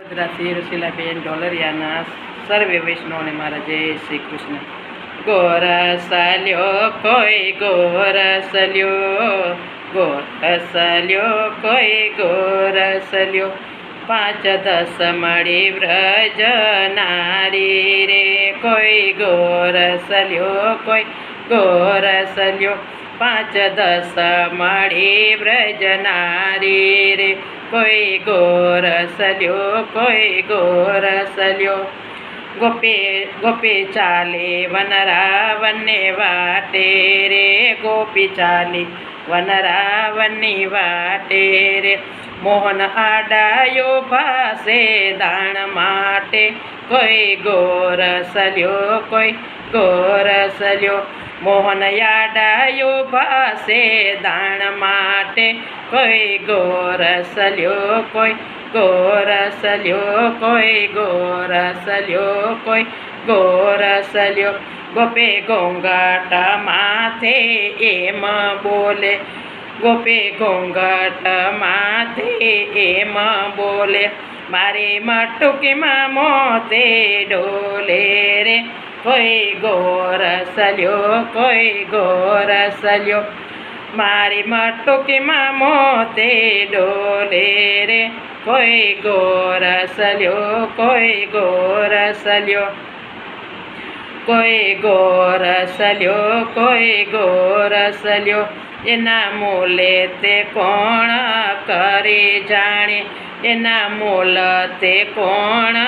રાશિ રસીલાબેન ઢોલરિયાના સર્વે વૈષ્ણવને મારા જય શ્રી કૃષ્ણ. ગોરસલ્યો કોઈ ગોરસલ્યો, ગોરસલ્યો કોઈ ગોરસલ્યો, 5-10 મળી વ્રજ નારી રે. કોઈ ગોરસલ્યો કોઈ ગોરસલ્યો, 5-10 મળી વ્રજ નારી રે. કોઈ ગોરસલ્યો કોઈ ગોરસલ્યો, ગોપી ચાલે વનરાવને વાટે રે. ગોપી ચાલી વનરાવની વાટે રે. મોહન આડાયો ભાસે દાણ માટે. કોઈ ગોરસલ્યો કોઈ ગોરસલ્યો, મોહન યાડાયો ભાસે દાણ માટે. કોઈ ગોરસલ્યો કોઈ ગોરસલ્યો, કોઈ ગોરસલ્યો કોઈ ગોરસલ્યો, ગોપે ઘોંઘાટ માથે એમ બોલે. ગોપે ઘોંઘાટ માથે એમ બોલે, મારી મટુકીમાં મોતે ડોલે રે. કોઈ ગોરસલ્યો કોઈ ગોરસલ્યો, મારી મટુકીમાં મોતે ડોલે રે. કોઈ ગોરસલ્યો કોઈ ગોરસલ્યો, કોઈ ગોરસલ્યો કોઈ ગોરસલ્યો, એના મૂલે તે કોણ કરી જાણે. એના મૂલ તે કોણ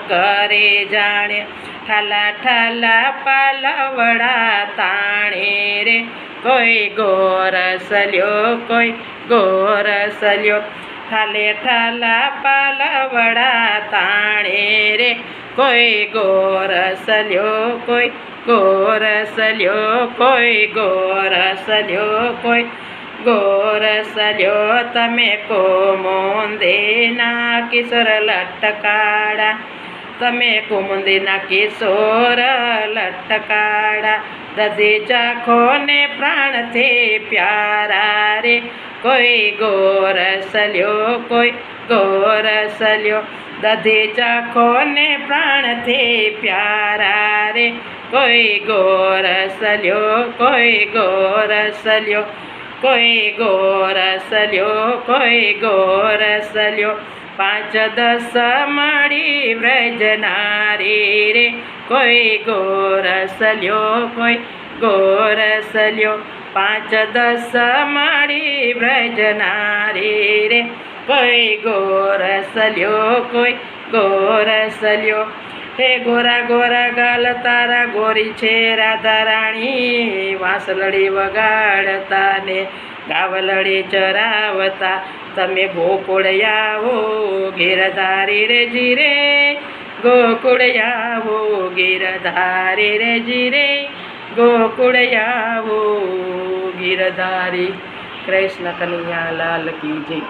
કરી જાણે. ઠાલા ઠાલા પાલવડા તાણે રે. કોઈ ગોરસલ્યો કોઈ ગોરસલ્યો, ઠાલે ઠાલા પાલવડા તાણે રે. કોઈ ગોરસલ્યો કોઈ ગોરસલ્યો, કોઈ ગોરસલ્યો કોઈ ગોરસલ્યો, તમે કુમુદીના કિશોર લટકાડા. તમે કુમુદીના કિશોર લટકાડા, દધી ચાખો ને પ્રાણથી પ્યારા રે. કોઈ ગોરસલ્યો કોઈ ગોરસલ્યો, દધી ચાખો ને પ્રાણથી પ્યારા રે. કોઈ ગોરસલ્યો કોઈ ગોરસલ્યો, કોઈ ગોરસલ્યો કોઈ ગોરસલ્યો, 5-10 મળી વ્રજ નારી રે. કોઈ ગોરસલ્યો કોઈ ગોરસલ્યો, 5-10 મળી વ્રજ નારી રે. કોઈ ગોરસલ્યો કોઈ ગોરસલ્યો, હે ગોરા ગોરા ગાલ તારા ગોરી છે રાધા રાણી. વાંસલડી વગાડતા ને ગાવલડી ચરાવતા, તમે ગોકુળ આવો ગિરધારી રે જીરે. ગોકુળ આવો ગિરધારી રે જીરે. ગોકુળ આવો ગિરધારી. કૃષ્ણ કનૈયા લાલ કી જય.